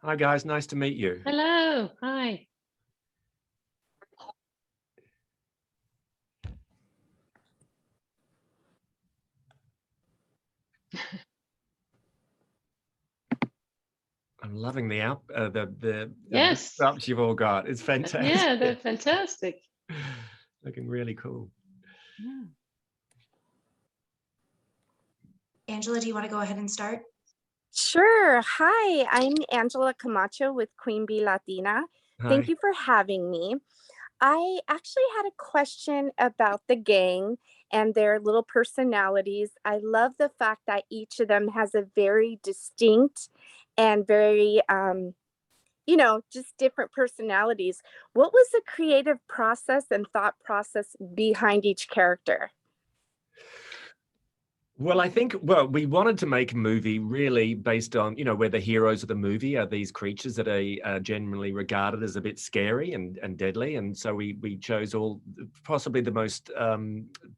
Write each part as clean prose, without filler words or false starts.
Hi guys, nice to meet you. Hello, hi. I'm loving the Yes. props you've all got. It's fantastic. Yeah, they're fantastic. Looking really cool. Yeah. Angela, do you want to go ahead and start? Sure. Hi, I'm Angela Camacho with Queen Bee Latina. Hi. Thank you for having me. I actually had a question about the gang and their little personalities. I love the fact that each of them has a very distinct and very, just different personalities. What was the creative process and thought process behind each character? Well, I think, we wanted to make a movie really based on, where the heroes of the movie are these creatures that are generally regarded as a bit scary and deadly. And so we chose possibly the most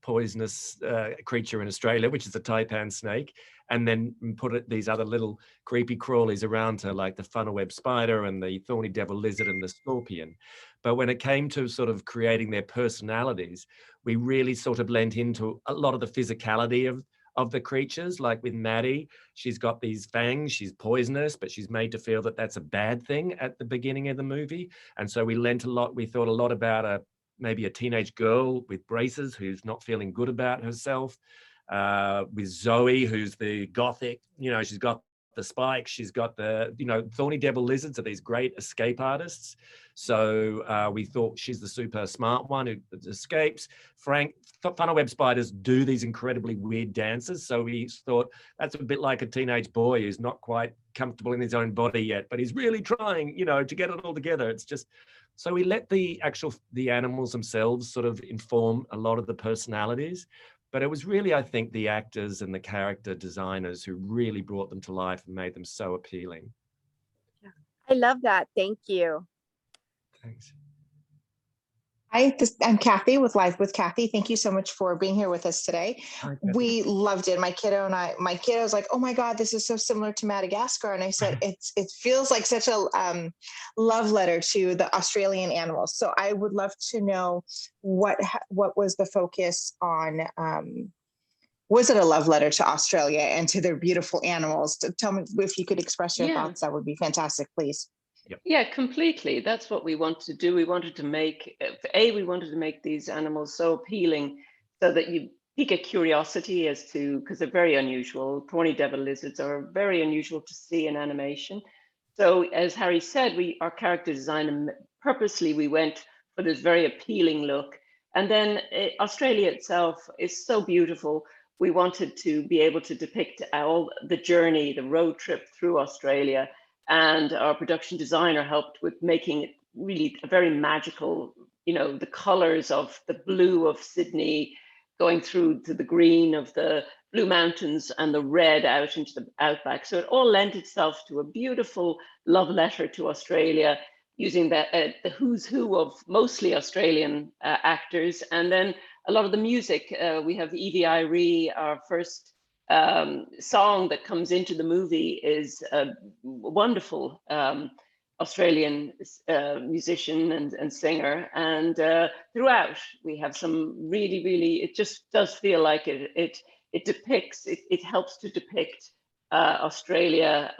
poisonous creature in Australia, which is a taipan snake, and then put these other little creepy crawlies around her, like the funnel web spider and the thorny devil lizard and the scorpion. But when it came to sort of creating their personalities, we really sort of lent into a lot of the physicality of the creatures. Like with Maddie, she's got these fangs, she's poisonous, but she's made to feel that that's a bad thing at the beginning of the movie. And so we thought a lot about maybe a teenage girl with braces who's not feeling good about herself. With Zoe, who's the gothic, she's got the spikes, she's got the, thorny devil lizards are these great escape artists. So we thought she's the super smart one who escapes. Frank, funnel web spiders do these incredibly weird dances. So we thought that's a bit like a teenage boy who's not quite comfortable in his own body yet, but he's really trying, to get it all together. It's just, so we let the animals themselves sort of inform a lot of the personalities. But it was really, I think, the actors and the character designers who really brought them to life and made them so appealing. I love that. Thank you. Thanks. I'm Kathy with Live with Kathy. Thank you so much for being here with us today. Hi, we loved it. My kiddo was like, "Oh my God, this is so similar to Madagascar." And I said, it feels like such a love letter to the Australian animals. So I would love to know what was the focus on. Was it a love letter to Australia and to their beautiful animals? Tell me if you could express your thoughts. That would be fantastic, please. Yep. Yeah, completely. That's what we wanted to do. We wanted to make these animals so appealing so that you pique a curiosity as to, because they're very unusual. Thorny devil lizards are very unusual to see in animation. So as Harry said, our character design, purposely we went for this very appealing look. And then Australia itself is so beautiful. We wanted to be able to depict all the journey, the road trip through Australia. And our production designer helped with making it really a very magical, the colors of the blue of Sydney going through to the green of the Blue Mountains and the red out into the Outback. So it all lent itself to a beautiful love letter to Australia, using the who's who of mostly Australian actors. And then a lot of the music, we have Evie Iree, our first song that comes into the movie is a wonderful Australian musician and singer. And throughout, we have some really, it just does feel like it depicts, it helps to depict Australia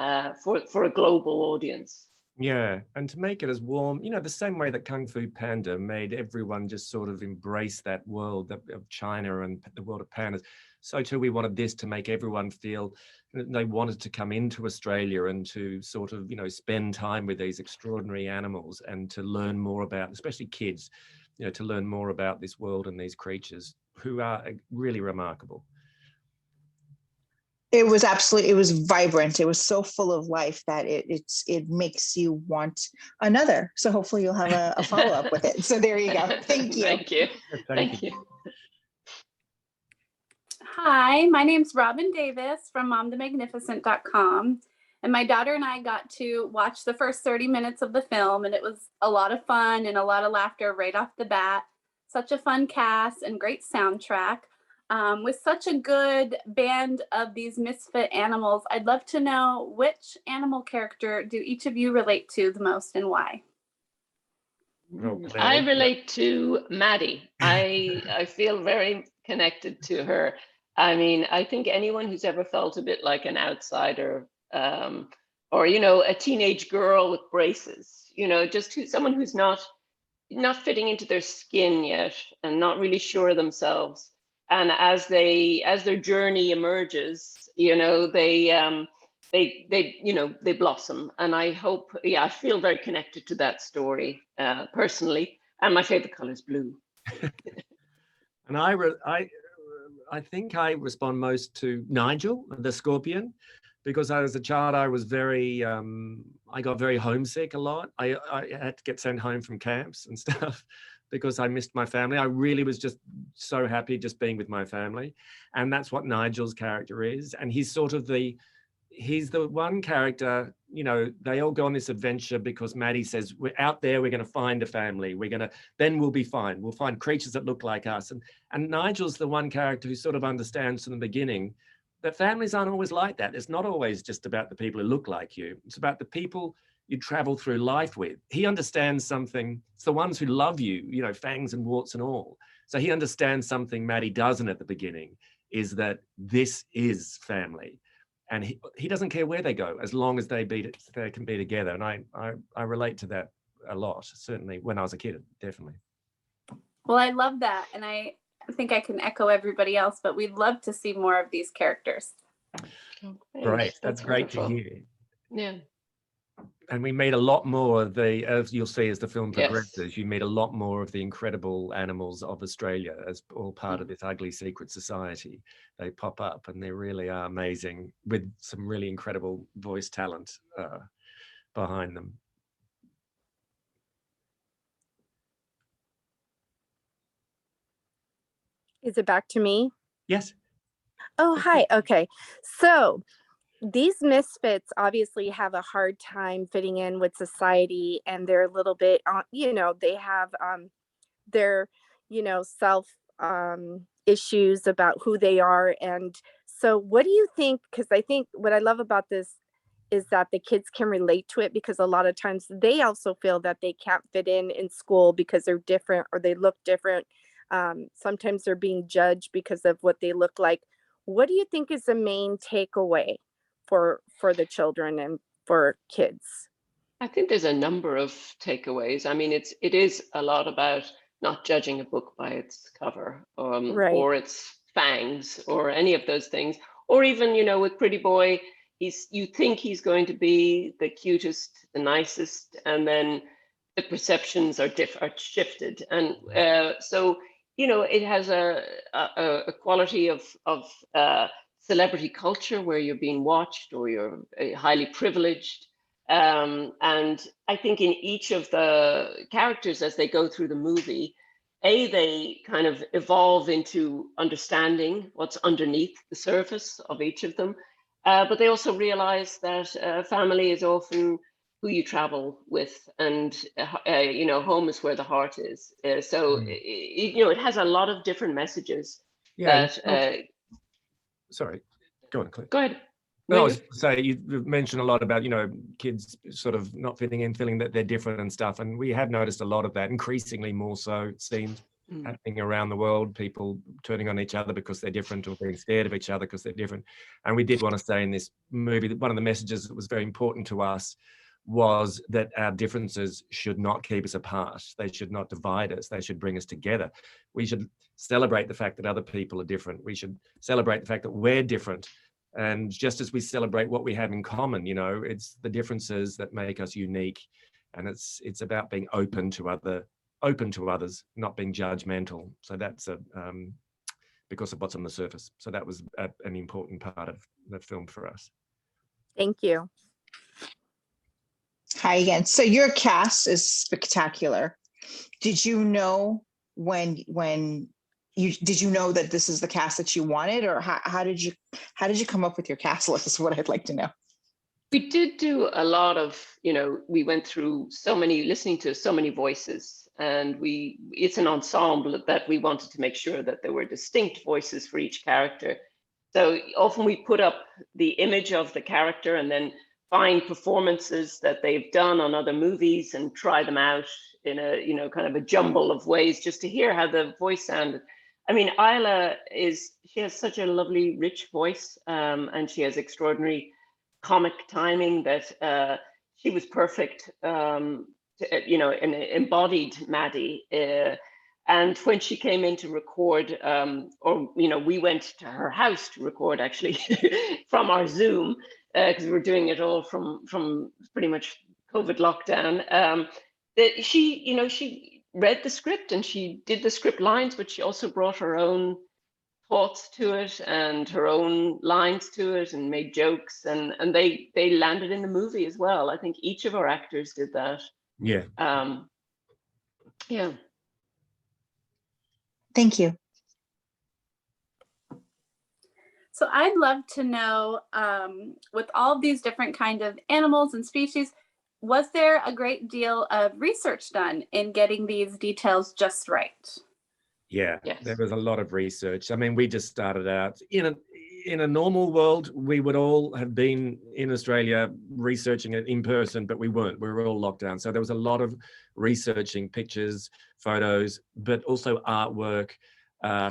for a global audience. Yeah, and to make it as warm, the same way that Kung Fu Panda made everyone just sort of embrace that world of China and the world of pandas. So too, we wanted this to make everyone feel they wanted to come into Australia and to sort of, spend time with these extraordinary animals and to learn more about, especially kids, to learn more about this world and these creatures who are really remarkable. It was vibrant. It was so full of life that it makes you want another. So hopefully you'll have a follow-up with it. So there you go. Thank you. Thank you. Thank you. Hi, my name's Robin Davis from momthemagnificent.com. And my daughter and I got to watch the first 30 minutes of the film, and it was a lot of fun and a lot of laughter right off the bat. Such a fun cast and great soundtrack. With such a good band of these misfit animals, I'd love to know, which animal character do each of you relate to the most and why? I relate to Maddie. I feel very connected to her. I mean, I think anyone who's ever felt a bit like an outsider, or a teenage girl with braces, just someone who's not fitting into their skin yet and not really sure of themselves. And as their journey emerges, they blossom. And I hope, I feel very connected to that story personally. And my favorite color is blue. And I think I respond most to Nigel, the scorpion, because as a child I was I got very homesick a lot. I had to get sent home from camps and stuff because I missed my family. I really was just so happy just being with my family. And that's what Nigel's character is. And he's sort of he's the one character, they all go on this adventure because Maddie says, we're out there, we're going to find a family. Then we'll be fine. We'll find creatures that look like us. And Nigel's the one character who sort of understands from the beginning that families aren't always like that. It's not always just about the people who look like you. It's about the people you travel through life with. He understands something. It's the ones who love you, fangs and warts and all. So he understands something Maddie doesn't at the beginning, is that this is family. And he doesn't care where they go, as long as they can be together. And I relate to that a lot, certainly when I was a kid, definitely. Well, I love that. And I think I can echo everybody else, but we'd love to see more of these characters. Great. That's great to hear. Yeah. And we meet a lot more as you'll see as the film progresses, Yes. you meet a lot more of the incredible animals of Australia as all part of this ugly secret society. They pop up and they really are amazing, with some really incredible voice talent behind them. Is it back to me? Yes. Oh, hi. Okay. So these misfits obviously have a hard time fitting in with society, and they're a little bit, they have their, self issues about who they are. And so what do you think? Because I think what I love about this is that the kids can relate to it, because a lot of times they also feel that they can't fit in school because they're different or they look different. Sometimes they're being judged because of what they look like. What do you think is the main takeaway for the children and for kids? I think there's a number of takeaways. I mean, it is a lot about not judging a book by its cover, Right. or its fangs, or any of those things. Or even, with Pretty Boy, you think he's going to be the cutest, the nicest, and then the perceptions are shifted. And so, it has a quality of celebrity culture where you're being watched or you're highly privileged. And I think in each of the characters as they go through the movie, they kind of evolve into understanding what's underneath the surface of each of them. But they also realize that family is often who you travel with, and home is where the heart is. So it has a lot of different messages. Yeah. Sorry, go on, Claire. Go ahead. No, I was saying, you mentioned a lot about, kids sort of not fitting in, feeling that they're different and stuff. And we have noticed a lot of that, increasingly more so, it seems, happening around the world, people turning on each other because they're different, or being scared of each other because they're different. And we did want to say in this movie that one of the messages that was very important to us was that our differences should not keep us apart. They should not divide us. They should bring us together. We should celebrate the fact that other people are different. We should celebrate the fact that we're different. And just as we celebrate what we have in common, it's the differences that make us unique. And it's about being open to others, not being judgmental. So that's because of what's on the surface. So that was an important part of the film for us. Thank you. Hi again. So your cast is spectacular. Did you know did you know that this is the cast that you wanted, or how did you come up with your cast list? Is what I'd like to know. We did do a lot of, we went through listening to so many voices and it's an ensemble that we wanted to make sure that there were distinct voices for each character. So often we put up the image of the character and then find performances that they've done on other movies and try them out in a, you know, kind of a jumble of ways just to hear how the voice sounded. I mean, Isla she has such a lovely, rich voice, and she has extraordinary comic timing that she was perfect, you know, and embodied Maddie. And when she came in to record, or, you know, we went to her house to record actually from our Zoom, because we were doing it all from pretty much COVID lockdown. That she, you know, she read the script and she did the script lines, but she also brought her own thoughts to it and her own lines to it and made jokes, and they landed in the movie as well. I think each of our actors did that. Yeah. Yeah. Thank you. So I'd love to know, with all of these different kind of animals and species, was there a great deal of research done in getting these details just right? Yeah, Yes. there was a lot of research. I mean, we just started out in a normal world, we would all have been in Australia researching it in person, but we weren't. We were all locked down. So there was a lot of researching pictures, photos, but also artwork,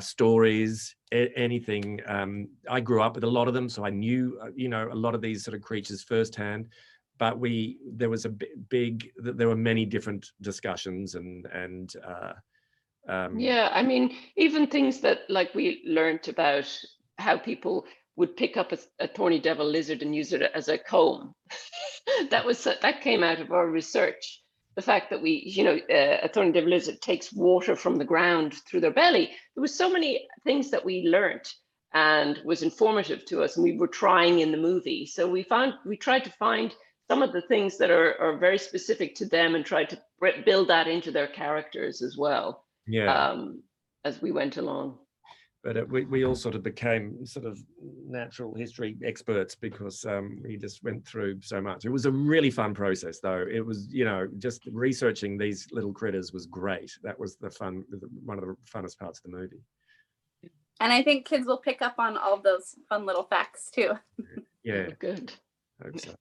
stories, anything. I grew up with a lot of them, so I knew, you know, a lot of these sort of creatures firsthand. But there was there were many different discussions and yeah, I mean, even things that like we learned about how people would pick up a thorny devil lizard and use it as a comb. that came out of our research. The fact that you know, a thorny devil lizard takes water from the ground through their belly. There was so many things that we learned and was informative to us, and we were trying in the movie. So we tried to find some of the things that are very specific to them and tried to build that into their characters as well. yeah. As we went along. But we all sort of became sort of natural history experts because we just went through so much. It was a really fun process, though. It was, you know, just researching these little critters was great. That was one of the funnest parts of the movie. And I think kids will pick up on all those fun little facts too. Yeah, good. Hope so.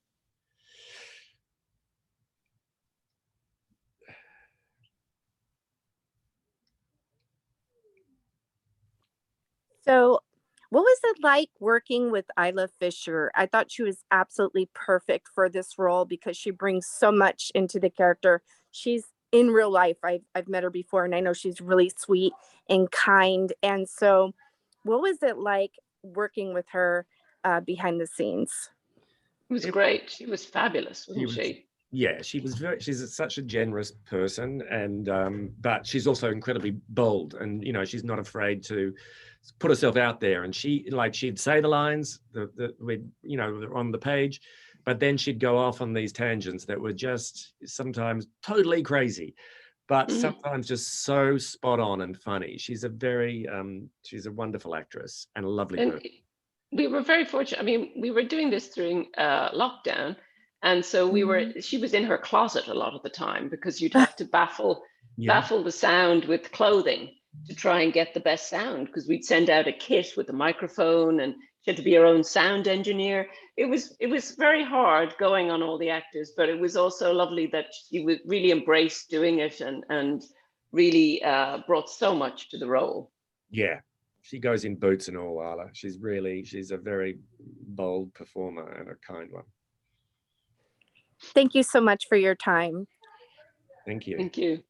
So, what was it like working with Isla Fisher? I thought she was absolutely perfect for this role because she brings so much into the character. She's in real life. I've met her before, and I know she's really sweet and kind. And so, what was it like working with her behind the scenes? It was great. She was fabulous, wasn't she? Yeah, she's such a generous person, and but she's also incredibly bold, and you know, she's not afraid to put herself out there. And she'd say the lines that we, you know, on the page, but then she'd go off on these tangents that were just sometimes totally crazy, but sometimes just so spot on and funny. She's a wonderful actress and a lovely person. We were very fortunate. I mean, we were doing this during lockdown. And so she was in her closet a lot of the time because you'd have to baffle the sound with clothing to try and get the best sound, because we'd send out a kit with a microphone and she had to be her own sound engineer. It was very hard going on all the actors, but it was also lovely that she would really embrace doing it and really brought so much to the role. Yeah. She goes in boots and all, Isla. She's a very bold performer and a kind one. Thank you so much for your time. Thank you. Thank you.